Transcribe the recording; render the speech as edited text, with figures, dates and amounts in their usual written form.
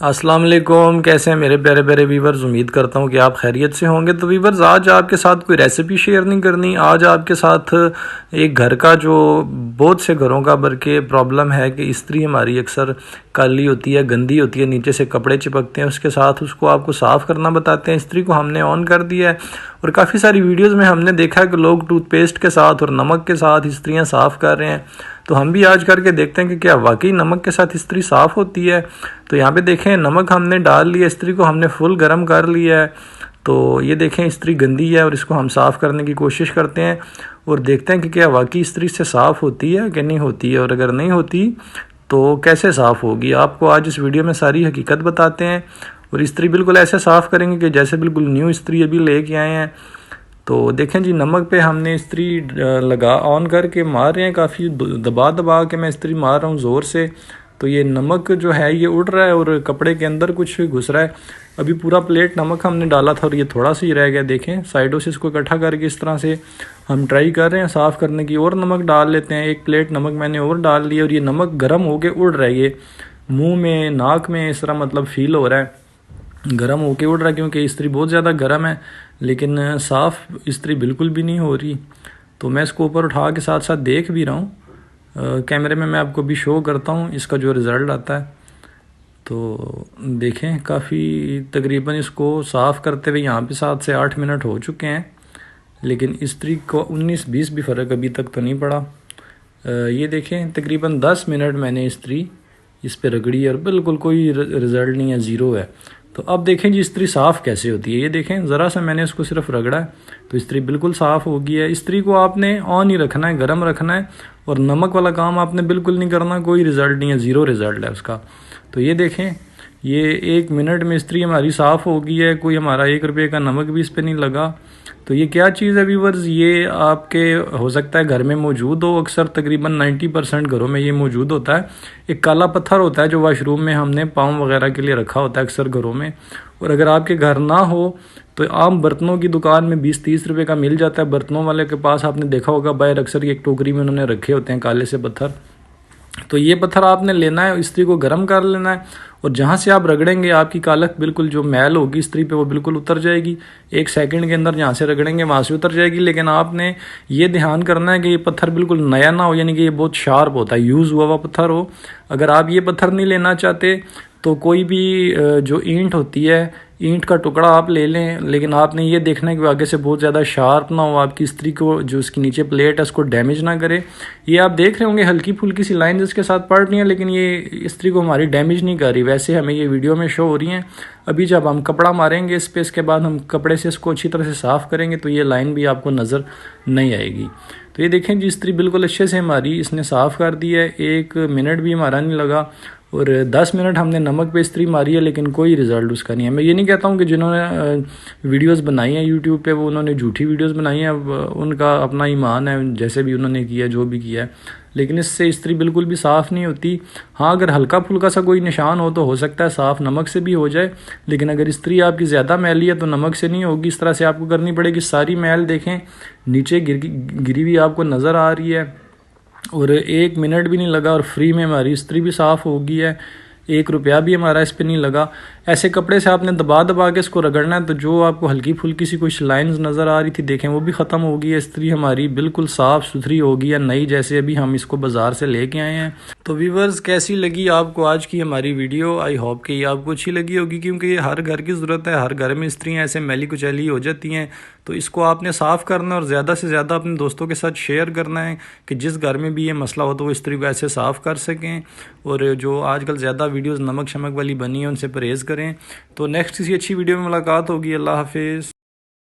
अस्सलाम वालेकुम। कैसे हैं मेरे प्यारे प्यारे व्यूवर्स। उम्मीद करता हूँ कि आप खैरियत से होंगे। तो व्यूवर्स, आज आपके साथ कोई रेसिपी शेयर नहीं करनी। आज आपके साथ एक घर का जो बहुत से घरों का बल्कि प्रॉब्लम है कि इस्त्री हमारी अक्सर काली होती है, गंदी होती है, नीचे से कपड़े चिपकते हैं, उसके साथ उसको आपको साफ़ करना बताते हैं। इस्त्री को हमने ऑन कर दिया है और काफ़ी सारी वीडियोज़ में हमने देखा है कि लोग टूथपेस्ट के साथ और नमक के साथ इस्त्रियाँ साफ़ कर रहे हैं। तो हम भी आज करके देखते हैं कि क्या वाकई नमक के साथ इस्त्री साफ़ होती है। तो यहाँ पे देखें, नमक हमने डाल लिया, इस्त्री को हमने फुल गर्म कर लिया है। तो ये देखें, इस्त्री गंदी है और इसको हम साफ़ करने की कोशिश करते हैं और देखते हैं कि क्या वाकई इस्त्री से साफ़ होती है कि नहीं होती है, और अगर नहीं होती तो कैसे साफ़ होगी। आपको आज इस वीडियो में सारी हकीकत बताते हैं और इस्त्री बिल्कुल ऐसे साफ़ करेंगे कि जैसे बिल्कुल न्यू इस्त्री अभी लेके आए हैं। तो देखें जी, नमक पे हमने इस्त्री लगा ऑन करके मार रहे हैं, काफ़ी दबा दबा के मैं इस्त्री मार रहा हूँ ज़ोर से। तो ये नमक जो है ये उड़ रहा है और कपड़े के अंदर कुछ घुस रहा है। अभी पूरा प्लेट नमक हमने डाला था और ये थोड़ा सा ही रह गया। देखें, साइडों से इसको इकट्ठा करके इस तरह से हम ट्राई कर रहे हैं साफ़ करने की। और नमक डाल लेते हैं, एक प्लेट नमक मैंने और डाल लिया और ये नमक गर्म होके उड़ रहा है। ये मुँह में, नाक में इस तरह मतलब फ़ील हो रहा है, गर्म होके उड़ रहा है, क्योंकि इस्त्री बहुत ज़्यादा गर्म है। लेकिन साफ़ इस्त्री बिल्कुल भी नहीं हो रही। तो मैं इसको ऊपर उठा के साथ साथ देख भी रहा हूँ, कैमरे में मैं आपको भी शो करता हूँ इसका जो रिज़ल्ट आता है। तो देखें, काफ़ी तकरीबन इसको साफ़ करते हुए यहाँ पे 7 से 8 मिनट हो चुके हैं, लेकिन इस्त्री को 19-20 भी फ़र्क अभी तक तो नहीं पड़ा। ये देखें, तकरीबन 10 मिनट मैंने इस्त्री इस पे रगड़ी और बिल्कुल कोई रिज़ल्ट नहीं है, ज़ीरो है। तो अब देखें जी, इस्त्री साफ़ कैसे होती है। ये देखें, ज़रा सा मैंने इसको सिर्फ रगड़ा है तो इस्त्री बिल्कुल साफ़ हो गई है। इस्त्री को आपने ऑन ही रखना है, गर्म रखना है, और नमक वाला काम आपने बिल्कुल नहीं करना। कोई रिज़ल्ट नहीं है, ज़ीरो रिज़ल्ट है उसका। तो ये देखें, ये 1 मिनट में इस्त्री हमारी साफ़ हो गई है। कोई हमारा 1 रुपये का नमक भी इस पर नहीं लगा। तो ये क्या चीज़ है व्यूवर्स, ये आपके हो सकता है घर में मौजूद हो। अक्सर तकरीबन 90% घरों में ये मौजूद होता है। एक काला पत्थर होता है जो वाशरूम में हमने पाँव वगैरह के लिए रखा होता है अक्सर घरों में। और अगर आपके घर ना हो तो आम बर्तनों की दुकान में 20-30 रुपये का मिल जाता है। बर्तनों वाले के पास आपने देखा होगा, बाहर अक्सर एक टोकरी में उन्होंने रखे होते हैं काले से पत्थर। तो ये पत्थर आपने लेना है, इस्त्री को गर्म कर लेना है, और जहाँ से आप रगड़ेंगे आपकी कालख बिल्कुल जो मैल होगी इस्त्री पे वो बिल्कुल उतर जाएगी। 1 सेकंड के अंदर जहाँ से रगड़ेंगे वहाँ से उतर जाएगी। लेकिन आपने ये ध्यान करना है कि ये पत्थर बिल्कुल नया ना हो, यानी कि ये बहुत शार्प होता है, यूज़ हुआ हुआ पत्थर हो। अगर आप ये पत्थर नहीं लेना चाहते तो कोई भी जो ईंट होती है, ईंट का टुकड़ा आप ले लें, लेकिन आपने ये देखना है कि आगे से बहुत ज़्यादा शार्प ना हो, आपकी इस्त्री को जो उसकी नीचे प्लेट है उसको डैमेज ना करे। ये आप देख रहे होंगे हल्की फुल्की सी लाइन जिसके साथ पड़ रही है, लेकिन ये इस्त्री को हमारी डैमेज नहीं कर रही। वैसे हमें ये वीडियो में शो हो रही हैं। अभी जब हम कपड़ा मारेंगे इस पर, इसके बाद हम कपड़े से इसको अच्छी तरह से साफ़ करेंगे तो ये लाइन भी आपको नज़र नहीं आएगी। तो ये देखें जी, इस्त्री बिल्कुल अच्छे से हमारी इसने साफ़ कर दी है। 1 मिनट भी हमारा नहीं लगा और 10 मिनट हमने नमक पे इस्त्री मारी है, लेकिन कोई रिज़ल्ट उसका नहीं है। मैं ये नहीं कहता हूँ कि जिन्होंने वीडियोस बनाई हैं यूट्यूब पे वो उन्होंने झूठी वीडियोस बनाई हैं, उनका अपना ईमान है, जैसे भी उन्होंने किया, जो भी किया है, लेकिन इससे इस्त्री बिल्कुल भी साफ़ नहीं होती। हाँ, अगर हल्का फुल्का सा कोई निशान हो तो हो सकता है साफ़ नमक से भी हो जाए, लेकिन अगर इस्त्री आपकी ज़्यादा मैली है तो नमक से नहीं होगी। इस तरह से आपको करनी पड़ेगी। सारी मैल देखें नीचे गिरी हुई आपको नज़र आ रही है, और 1 मिनट भी नहीं लगा और फ्री में हमारी इस्त्री भी साफ़ हो गई है। 1 रुपया भी हमारा इस पर नहीं लगा। ऐसे कपड़े से आपने दबा दबा के इसको रगड़ना है, तो जो आपको हल्की फुल्की सी कुछ लाइंस नज़र आ रही थी देखें वो भी ख़त्म हो गई है। इस्त्री हमारी बिल्कुल साफ़ सुथरी हो गई है, नई जैसे अभी हम इसको बाज़ार से लेके आए हैं। तो व्यूवर्स, कैसी लगी आपको आज की हमारी वीडियो? आई होप कि ये आपको अच्छी लगी होगी, क्योंकि ये हर घर की ज़रूरत है। हर घर में इस्त्रियाँ ऐसे मैली कुचैली हो जाती हैं, तो इसको आपने साफ़ करना है और ज़्यादा से ज़्यादा अपने दोस्तों के साथ शेयर करना है कि जिस घर में भी ये मसला हो तो वो इस्त्री को ऐसे साफ़ कर सकें। और जो आजकल ज़्यादा वीडियोस नमक शमक वाली बनी है उनसे परहेज़ करें। तो नेक्स्ट किसी अच्छी वीडियो में मुलाकात होगी। अल्लाह हाफिज़।